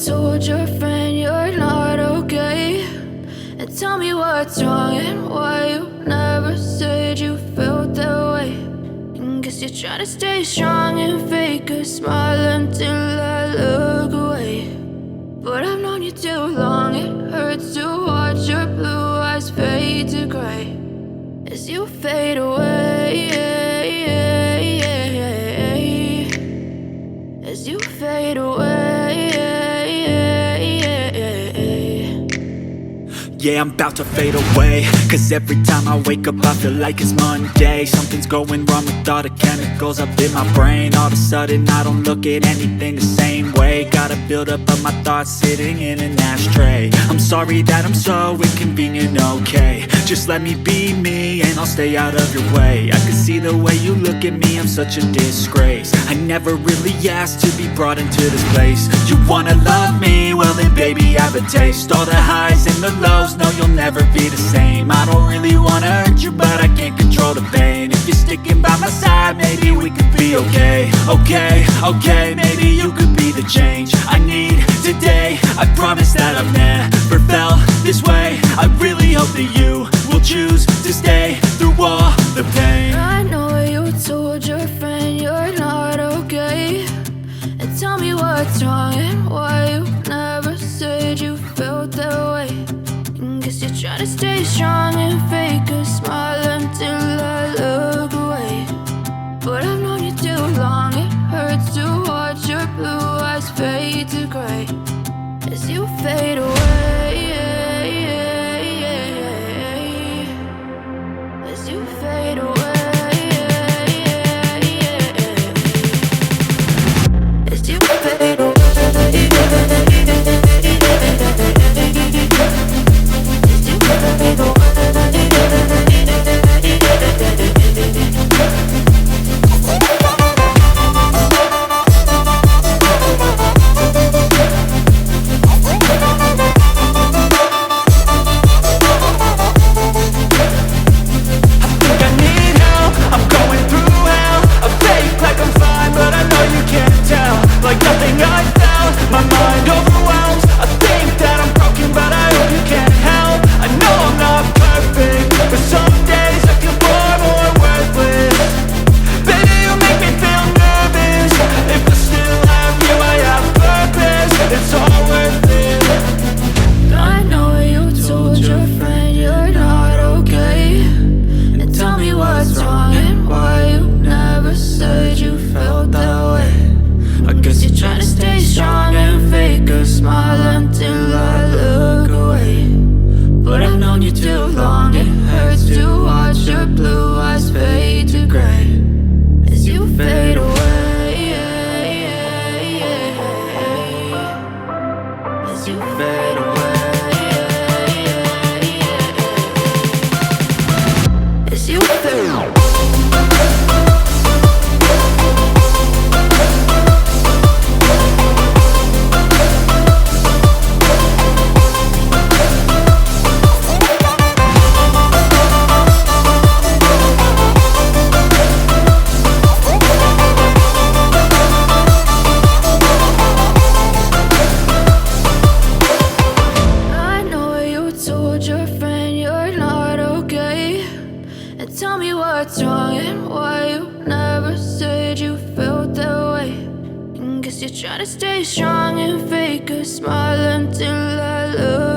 told your friend you're not okay, and tell me what's wrong and why you never said you felt that way. And guess you're trying to stay strong and fake a smile until I look away. But I've known you too long, it hurts to watch your blue eyes fade to gray as you fade away, as you fade away. Yeah, I'm about to fade away, cause every time I wake up I feel like it's Monday. Something's going wrong with all the chemicals up in my brain. All of a sudden I don't look at anything the same way. Gotta build up of my thoughts sitting in an ashtray. I'm sorry that I'm so inconvenient, okay. Just let me be me and I'll stay out of your way. I can see the way you look at me, I'm such a disgrace. I never really asked to be brought into this place. You wanna love me? Well then baby I have a taste. All the highs and the lows, no you'll never be the same. I don't really wanna hurt you but I can't control the pain. If you're sticking by my side maybe we could be okay. Okay, maybe you could be the change I need today. I promise that I've never felt this way. I really hope that you will choose to stay through all the pain. I know you told your friend you're not okay, and tell me what's wrong and why you never said you felt that way. And guess you're trying to stay strong and fake a smile until I look away. But I've known you too long, it hurts to watch your blue eyes fade to gray as you fade away, as you fade away, as you fade away. Tell me what's wrong and why you never said you felt that way. And guess you're trying to stay strong and fake a smile until I look